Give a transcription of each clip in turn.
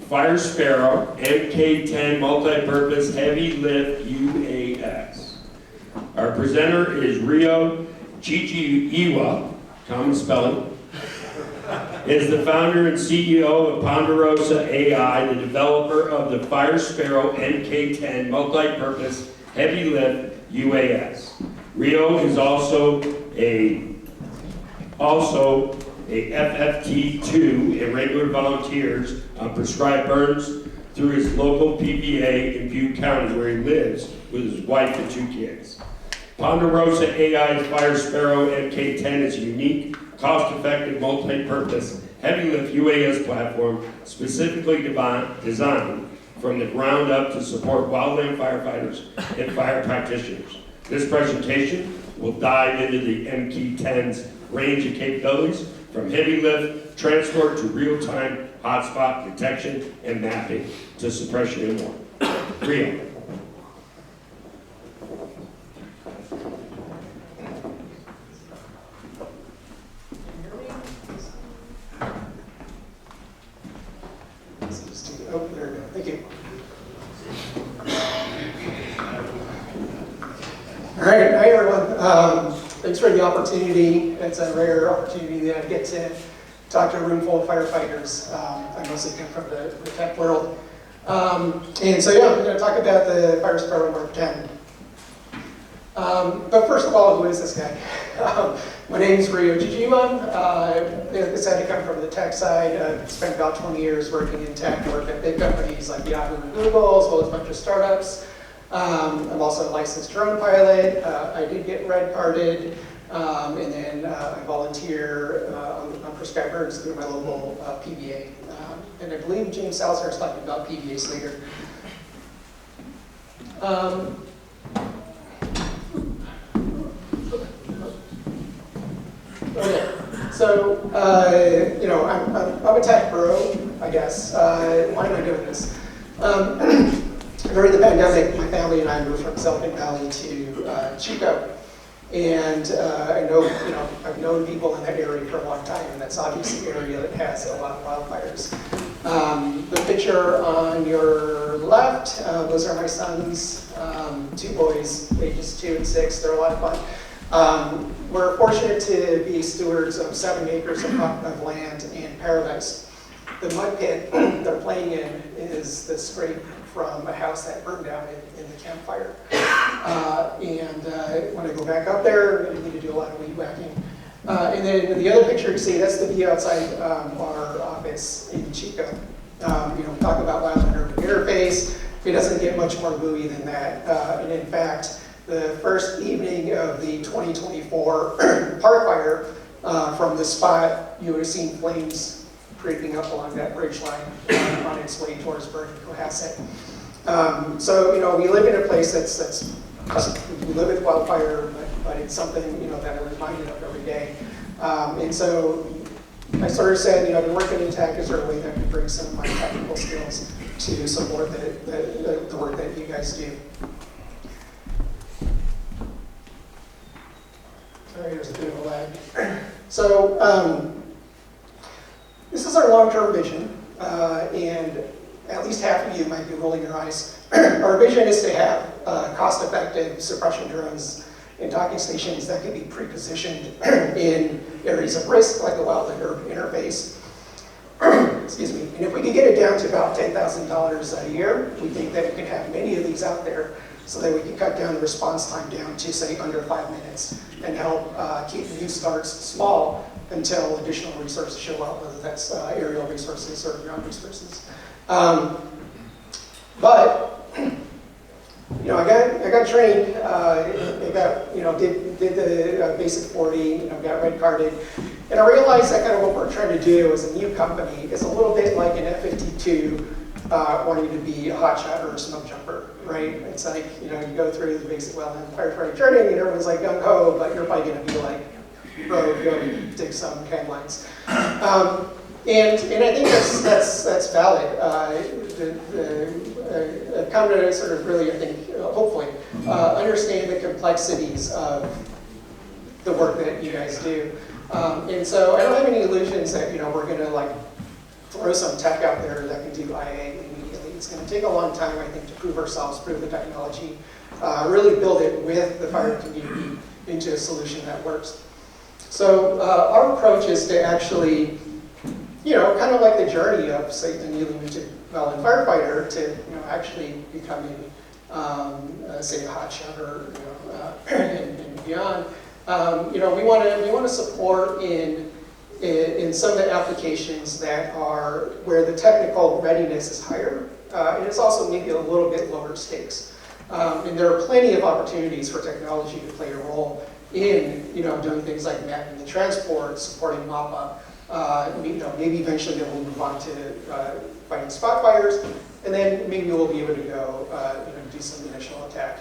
FireSparrow Mk multi-purpose heavy lift UAS. Our presenter is Rio Chichiiwa, common spelling, is the founder and CEO of Ponderosa AI, the developer of the FireSparrow Mk multi-purpose heavy lift UAS. Rio is also a FFT2 and regular volunteers on prescribed burns through his local PPA in Butte County, where he lives with his wife and 2 kids. Ponderosa AI's FireSparrow Mk is a unique, cost-effective, multi-purpose, heavy-lift UAS platform specifically designed from the ground up to support wildland firefighters and fire practitioners. This presentation will dive into the Mk10's range of capabilities, from heavy lift transport to real-time hotspot detection and mapping to suppression and more. Rio. Oh, there we go. Thank you. All right, hi everyone. Thanks for the opportunity. It's a rare opportunity that I get to talk to a room full of firefighters. I mostly come from the tech world. And so yeah, we're going to talk about the FireSparrow Mk. But first of all, who is this guy? My name is Rio Chichiiwa. I decided to come from the tech side. I spent about 20 years working in tech, worked at big companies like Yahoo and Google, as well as a bunch of startups. I'm also a licensed drone pilot. I did get red carded, and then I volunteer on prescribed burns through my local PBA. And I believe James Salzer is talking about PBAs later. Okay, so I'm a tech bro, I guess. Why am I doing this? During the pandemic, my family and I moved from Silicon Valley to Chico, and I've known people in that area for a long time, and that's obviously an area that has a lot of wildfires. The picture on your left, those are my sons, 2 boys, ages 2 and 6. They're a lot of fun. We're fortunate to be stewards of 7 acres of land in paradise. The mud pit they're playing in is the scrape from a house that burned down in the campfire. And when I go back up there, I'm going to need to do a lot of weed whacking. And then the other picture you see, that's the view outside our office in Chico. Talk about wildland urban interface. It doesn't get much more buoy than that. And in fact, the first evening of the 2024 park fire, from the spot, you would have seen flames creeping up along that bridge line on its way towards Bergen Cohasset. So we live in a place that's we live with wildfire, but it's something that I'm reminded of every day. And so I sort of said, I've been working in tech. Is there a way that I can bring some of my technical skills to support the work that you guys do? Sorry, there's a bit of a lag. So this is our long-term vision, and at least half of you might be rolling your eyes. Our vision is to have cost-effective suppression drones and docking stations that can be pre-positioned in areas of risk, like the wildland urban interface. Excuse me. And if we can get it down to about $10,000 a year, we think that we can have many of these out there, so that we can cut down the response time down to, say, under 5 minutes, and help keep new starts small until additional resources show up, whether that's aerial resources or ground resources. But I got trained. Did the basic 40. Got red carded, and I realized that kind of what we're trying to do as a new company is a little bit like an FFT2 wanting to be a hotshot or a smoke jumper, right? It's like you go through the basic wildland firefighter training, and everyone's like gung ho, but you're probably going to be like, bro, go dig some cam lines. And I think that's valid. I've come to sort of really, I think, hopefully, understand the complexities of the work that you guys do. And so I don't have any illusions that we're going to throw some tech out there that can do IA immediately. It's going to take a long time, I think, to prove ourselves, prove the technology, really build it with the fire community into a solution that works. So our approach is to actually, kind of like the journey of, say, the newly minted Valiant firefighter to, actually becoming, say, a hotshot or, and beyond. We want to support in some of the applications that are where the technical readiness is higher, and it's also maybe a little bit lower stakes. And there are plenty of opportunities for technology to play a role in, doing things like mapping the transport, supporting mop-up. Maybe eventually then we'll move on to fighting spot fires, and then maybe we'll be able to go, do some initial attack.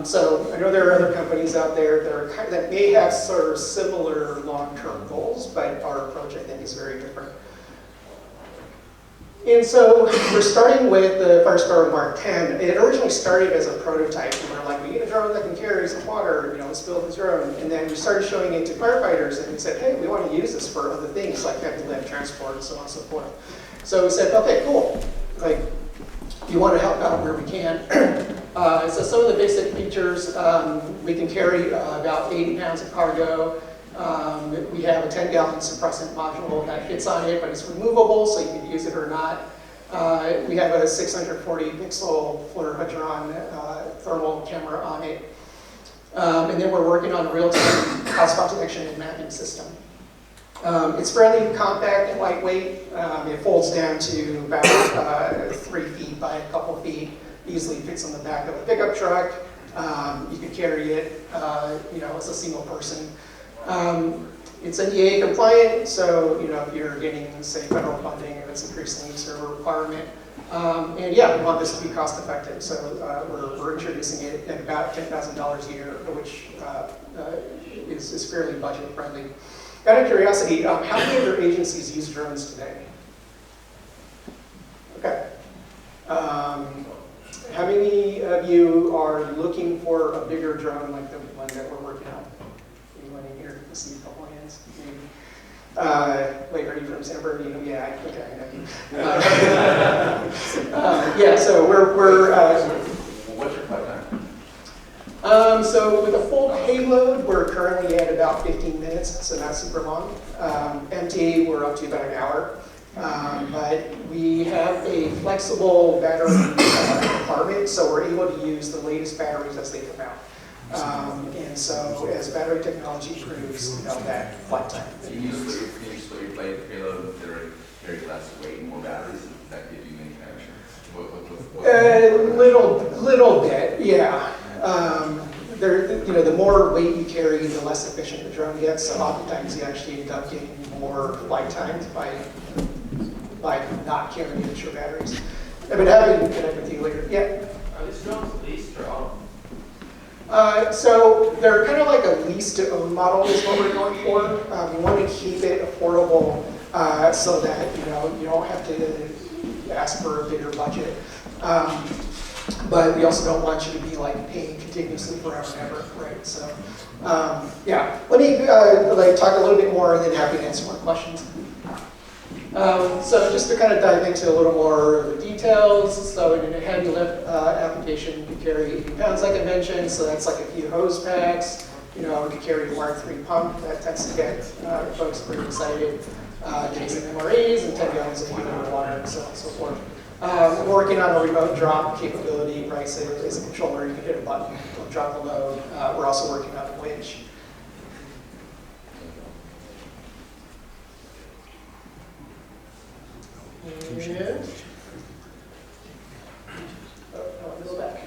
So I know there are other companies out there that may have sort of similar long-term goals, but our approach, I think, is very different. And so we're starting with the FireSparrow Mk. It originally started as a prototype. We were like, we need a drone that can carry some water, let's build this drone. And then we started showing it to firefighters, and we said, hey, we want to use this for other things like heavy lift transport and so on and so forth. So we said, okay, cool. Like, you want to help out where we can. So some of the basic features, we can carry about 80 pounds of cargo. We have a 10-gallon suppressant module that fits on it, but it's removable, so you can use it or not. We have a 640 pixel fluorohydron thermal camera on it. And then we're working on a real-time hotspot detection and mapping system. It's fairly compact and lightweight. It folds down to about 3 feet by a couple feet. Easily fits on the back of a pickup truck. You could carry it, as a single person. It's NDAA compliant, so if you're getting, say, federal funding, it's increasingly sort of a requirement. And yeah, we want this to be cost effective, so we're introducing it at about $10,000 a year, which is fairly budget friendly. Out of curiosity, how many other agencies use drones today? Okay. How many of you are looking for a bigger drone like the one that we're working on? Anyone in here? I see a couple hands, maybe. Wait, are you from San Bernardino? Yeah, I know you. Yeah, so we're what's your flight time? So with a full payload, we're currently at about 15 minutes, so not super long. Empty, we're up to about an hour. But we have a flexible battery compartment, so we're able to use the latest batteries as they come out. And so as battery technology improves, that flight time. Can you split your payload that are very less weight and more batteries? Does that give you manufacturing? Little bit, yeah. The more weight you carry, the less efficient the drone gets. So oftentimes you actually end up getting more flight times by not carrying extra batteries. I've been happy to connect with you later. Yeah. Are these drones leased or owned? So they're kind of like a lease-to-own model is what we're going for. We want to keep it affordable so that you don't have to ask for a bigger budget. But we also don't want you to be like paying continuously forever and ever, right? So yeah, let me talk a little bit more, and then happy to answer more questions. So just to kind of dive into a little more of the details, so in a heavy lift application, you can carry 80 pounds like I mentioned, so that's like a few hose packs. You can carry a Mark III pump, that tends to get folks pretty excited. Using MREs and 10 gallons of clean water and so on and so forth. We're working on a remote drop capability, right? So as a controller, you can hit a button, it'll drop the load. We're also working on a winch. And, a little back.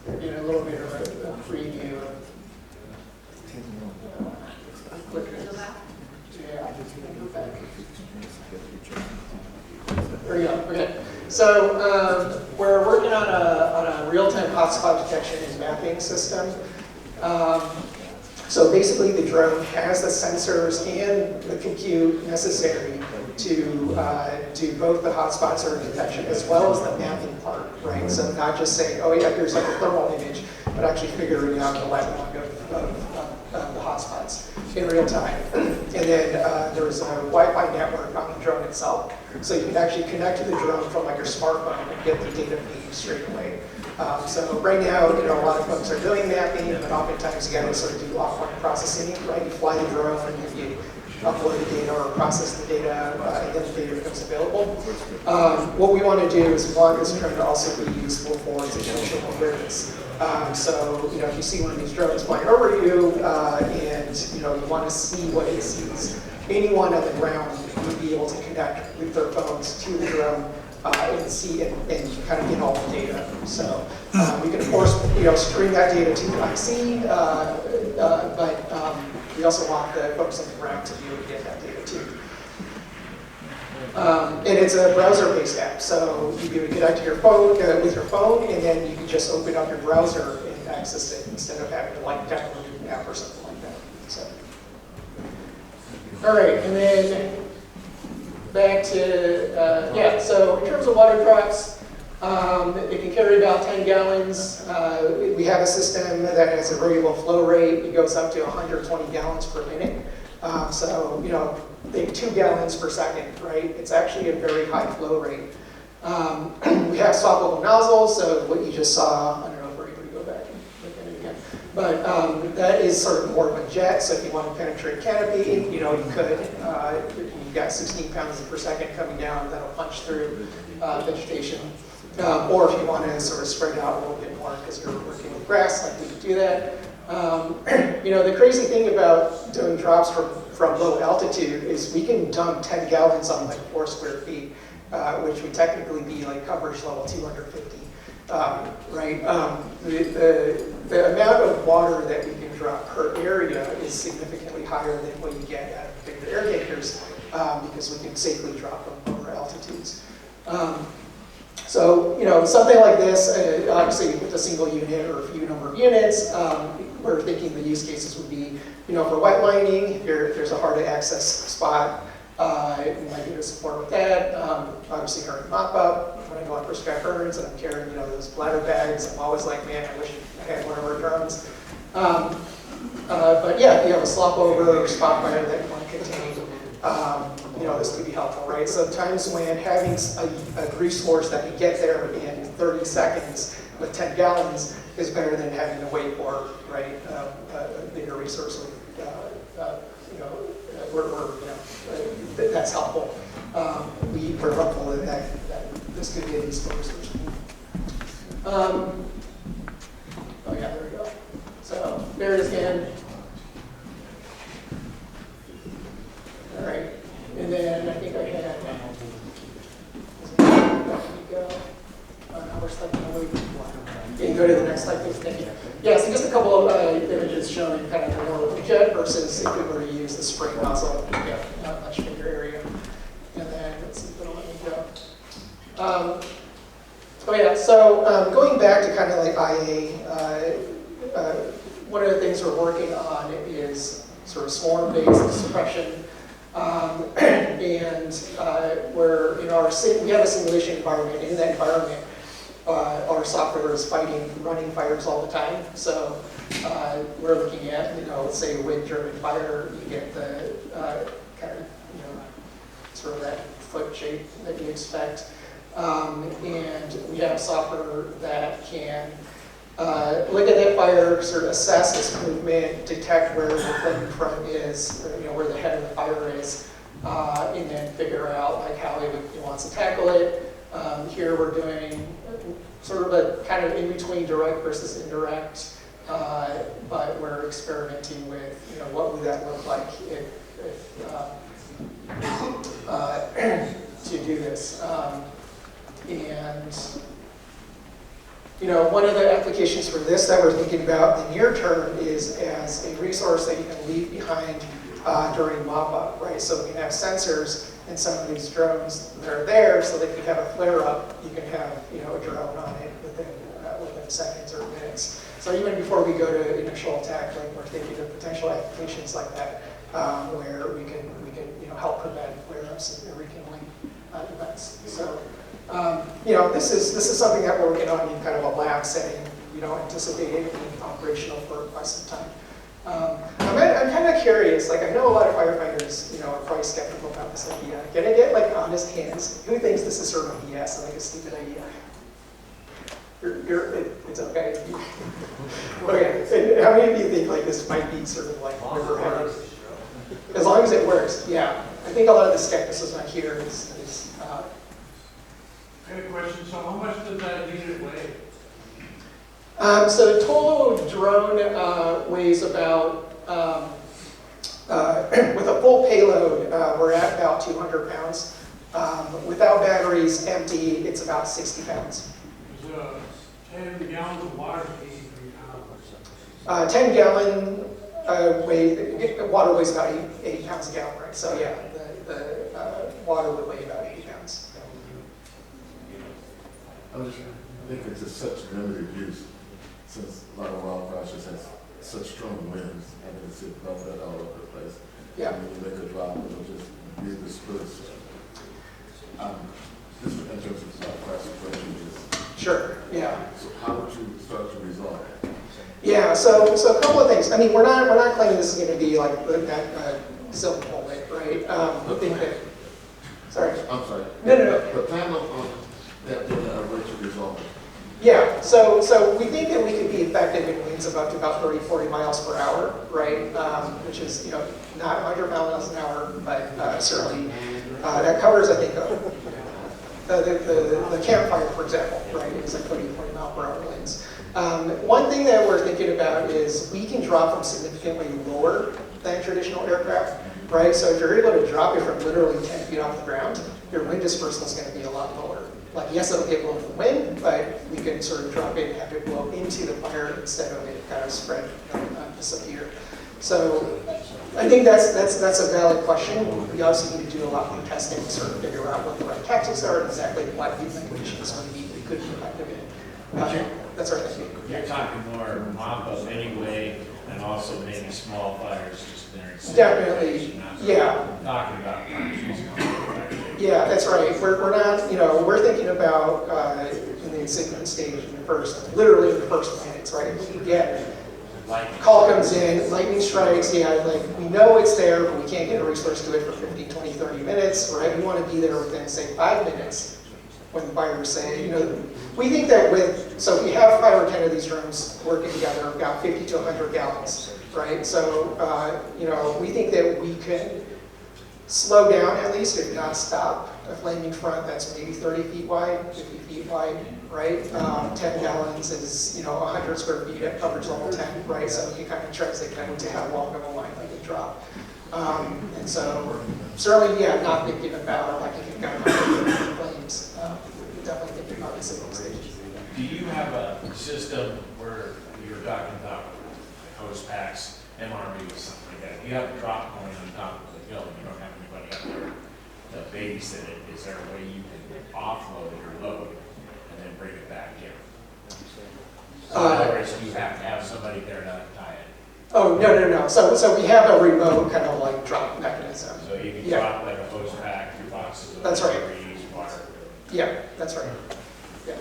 A little bit of a preview of There we go. Okay. So we're working on a real-time hotspot detection and mapping system. So basically, the drone has the sensors and the compute necessary to do both the hotspot sort of detection as well as the mapping part, right? So not just saying, oh yeah, here's like a thermal image, but actually figuring out the latitude of the hotspots. in real time. And then there's a Wi-Fi network on the drone itself. So you can actually connect to the drone from like your smartphone and get the data feed straight away. So right now, a lot of folks are doing mapping, but oftentimes you got to sort of do offline processing, right? You fly the drone and then you upload the data or process the data, and then the data becomes available. What we want to do is we want this drone to also be useful for situational awareness. So, if you see one of these drones flying over you, and you want to see what it sees, anyone on the ground would be able to connect with their phones to the drone and see and kind of get all the data. So we can, of course, stream that data to the IC, but we also want the folks on the ground to be able to get that data too. And it's a browser-based app, so you can connect to your phone with your phone, and then you can just open up your browser and access it instead of having to download an app or something like that. So, all right, and then back to So in terms of water drops, it can carry about 10 gallons. We have a system that has a variable flow rate. It goes up to 120 gallons per minute. So, think 2 gallons per second, right? It's actually a very high flow rate. We have swappable nozzles, so what you just saw, I don't know if we're able to go back and look at it again, but that is sort of more of a jet, so if you want to penetrate canopy, you could. You've got 16 pounds per second coming down, that'll punch through vegetation. Or if you want to sort of spread out a little bit more because you're working with grass, like we could do that. The crazy thing about doing drops from low altitude is we can dump 10 gallons on like 4 square feet, which would technically be like coverage level 250, right? The amount of water that we can drop per area is significantly higher than what you get out of bigger air tankers because we can safely drop them lower altitudes. So, something like this, obviously with a single unit or a few number of units, we're thinking the use cases would be, for wet mining, if there's a hard to access spot, we might be able to support with that. Obviously, during mop-up, when I go on prescribed burns and I'm carrying, those bladder bags, I'm always like, man, I wish I had one of our drones. But yeah, if you have a slop over or spot fire that you want to contain, this could be helpful, right? Sometimes when having a resource that can get there in 30 seconds with 10 gallons is better than having to wait for, right, a bigger resource. That's helpful. We're hopeful that this could be a useful resource. Oh yeah, there we go. So there it is again. All right. And then I think I had, we're stuck in the loop. You can go to the next slide, please. Thank you. Yeah, so just a couple of images showing kind of the more of the jet versus if we were to use the spring nozzle, not much bigger area. And then let's see if it'll let me go. Going back to kind of like IA, one of the things we're working on is sort of swarm-based suppression. We have a simulation environment. In that environment, our software is running fires all the time. So we're looking at, let's say wind-driven fire, you get the kind of, sort of that foot shape that you expect. And we have software that can look at that fire, sort of assess its movement, detect where the flame front is, or, where the head of the fire is, and then figure out like how it wants to tackle it. Here we're doing sort of a kind of in between direct versus indirect, but we're experimenting with what would that look like if to do this. One of the applications for this that we're thinking about in the near term is as a resource that you can leave behind during mop-up, right? So we can have sensors in some of these drones that are there, so that if you have a flare-up, you can have a drone on it within seconds or minutes. So even before we go to initial attack, like we're thinking of potential applications like that, where we can help prevent flare-ups and rekindling events. So. This is something that we're working on in kind of a lab setting. We don't anticipate it being operational for quite some time. I'm kind of curious, like I know a lot of firefighters, you know, are probably skeptical about this idea. Can I get like honest hands? Who thinks this is sort of BS and like a stupid idea? It's okay. Okay, and how many of you think like this might be sort of like overhead? As long as it works, yeah. I think a lot of the skepticism I hear is I have a question. So how much does that unit weigh? so the total drone weighs about, with a full payload, we're at about 200 pounds. Without batteries, empty, it's about 60 pounds. 10 gallons of water, 83 pounds. 10 gallon water weighs about 8 pounds a gallon, right? So yeah, the water would weigh about 80 pounds. I think it's just such limited use since a lot of wildfires just has such strong winds. I mean, it's buffeted all over the place. Yeah. And when you make a drop, it'll just be dispersed. Just in terms of fire suppression, Sure, yeah. so how would you start to resolve it? Yeah, so a couple of things. I mean, we're not claiming this is going to be like that silver bullet, right? We think that. Sorry. I'm sorry. No. The plan on that way to resolve it. Yeah, so we think that we could be effective in winds of up to about 30, 40 miles per hour, right? Which is, you know, not 100 miles an hour, but certainly that covers, I think, the campfire, for example, right? It's like 30, 40 mile per hour winds. One thing that we're thinking about is we can drop them significantly lower than traditional aircraft, right? So if you're able to drop it from literally 10 feet off the ground, your wind dispersal is going to be a lot lower. Like, yes, it'll get blown from the wind, but we can sort of drop it and have it blow into the fire instead of it kind of spread and disappear. So I think that's a valid question. We obviously need to do a lot more testing to sort of figure out what the right tactics are and exactly what the conditions we could be effective in. That's our thinking. You're talking more mop-up anyway, and also maybe small fires just there. Definitely, yeah. Talking about Yeah, that's right. We're not, you know, we're thinking about in the incipient stage in the first, literally in the first minutes, right? If we can get, call comes in, lightning strikes, yeah, like we know it's there, but we can't get a resource to it for 15, 20, 30 minutes, right? We want to be there within, say, 5 minutes when the fires say, you know, we think that so if we have 5 or 10 of these drones working together, about 50 to 100 gallons, right? So, you know, we think that we can slow down at least, if not stop, a flaming front that's maybe 30 feet wide, 50 feet wide, right? 10 gallons is, you know, 100 square feet at coverage level 10, right? So you kind of translate that into how long of a line like a drop. And so certainly, yeah, not thinking about like if you've got flames, definitely thinking about the signal stage. Do you have a system where you're talking about hose packs, MRVs, something like that? You have a drop point on top of the hill, and you don't have anybody up there to babysit it. Is there a way you can offload your load and then bring it back in? So in other words, you have to have somebody there to tie it. Oh, no. So we have a remote kind of like drop mechanism. So you can Yeah. drop like a hose pack, 2 boxes of That's right. batteries, water. Yeah, that's right. Yeah.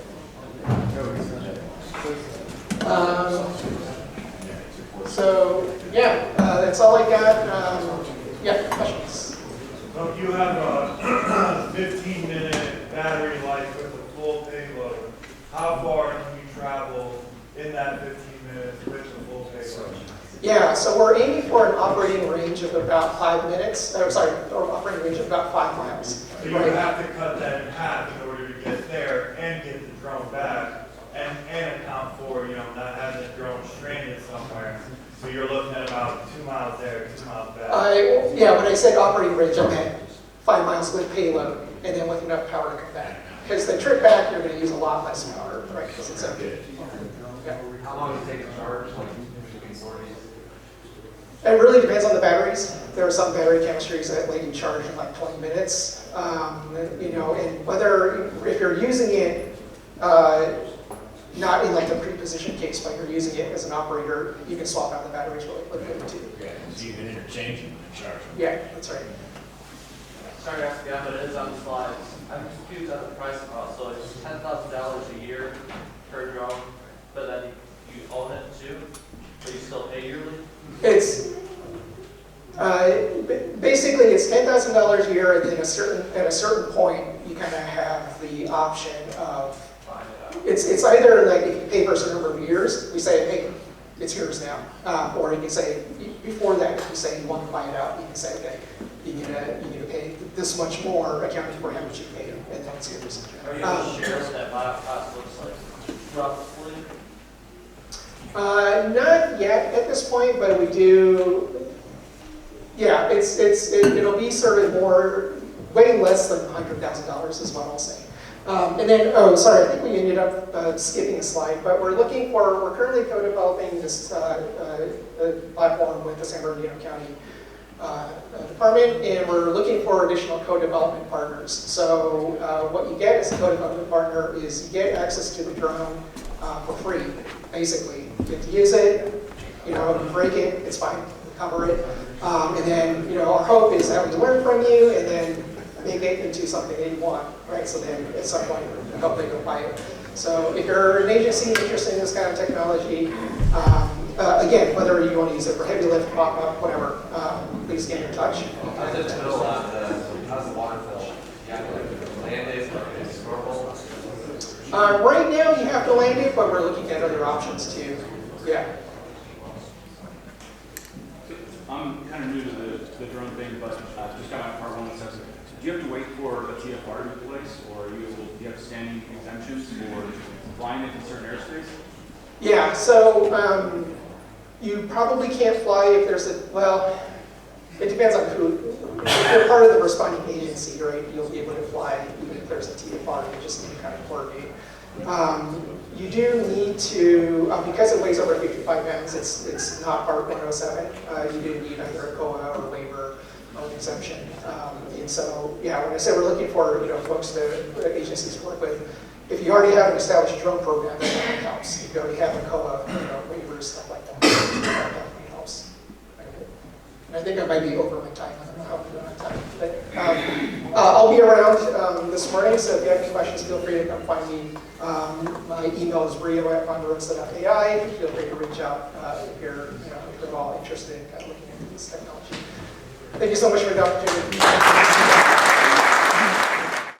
So, yeah, that's all I got. Yeah, questions? So if you have a 15-minute battery life with a full payload, how far can you travel in that 15 minutes with a full payload? Yeah, so we're aiming for an operating range of about 5 minutes. Or operating range of about 5 miles. So you would have to cut that in half in order to get there and get the drone back and account for, you know, not having the drone stranded somewhere. So you're looking at about 2 miles there, 2 miles back. Yeah, when I said operating range, I meant 5 miles with payload and then with enough power to come back. Because the trip back, you're going to use a lot less power, right? Because it's empty. Yeah. How long does it take to charge? Like, It really depends on the batteries. There are some battery chemistries that let you charge in like 20 minutes. You know, and whether, if you're using it, not in like a pre-positioned case, but you're using it as an operator, you can swap out the batteries really quickly too. Yeah, so you can interchange them and charge them. Yeah, that's right. sorry to ask again, but it is on the slides. I'm confused on the price cost. So it's $10,000 a year per drone, but then you own it too? But you still pay yearly? It's, basically it's $10,000 a year, and then at a certain point, you kind of have the option of, Find it out. it's either like if you pay for a certain number of years, we say, hey, it's yours now. Or you can say, before that, if you say you want to buy it out, you can say, okay, you're gonna pay this much more accounting for how much you paid, and then it's yours. Are you able to share what that buyout cost looks like roughly? Not yet at this point, but we do. Yeah, it'll be sort of more, way less than $100,000 is what I'll say. And then, oh, sorry, I think we ended up skipping a slide, but we're currently co-developing this platform with the San Bernardino County Department, and we're looking for additional co-development partners. So what you get as a co-development partner is you get access to the drone for free, basically. You get to use it, you break it, it's fine, cover it. And then, our hope is that we learn from you and then make it into something that you want, right? So then at some point, I hope they go buy it. So if you're an agency interested in this kind of technology, again, whether you want to use it for heavy lift, pop-up, whatever, please get in touch. How's it fill out how's the water fill? You have to like land it, or snorkel? Right now, you have to land it, but we're looking at other options too. Yeah. I'm kind of new to the drone thing, but just got my part one assessment. Do you have to wait for a TFR to be placed, or do you have standing exemptions for flying into certain airspace? Yeah, so you probably can't fly if there's it depends on who. If you're part of the responding agency, right, you'll be able to fly even if there's a TFR, you just need to kind of coordinate. You do need to, because it weighs over 55 pounds, it's not Part 107. You do need either a COA or waiver or an exemption. And so, yeah, when I said we're looking for folks that agencies work with, if you already have an established drone program, that definitely helps. If you already have a COA, waivers, stuff like that, that definitely helps. And I think I might be over my time. I don't know how I'm doing on time. But I'll be around this morning, so if you have any questions, feel free to come find me. My email is rio@ponderosa.ai. Feel free to reach out if you're at all interested in kind of looking into this technology. Thank you so much for the opportunity.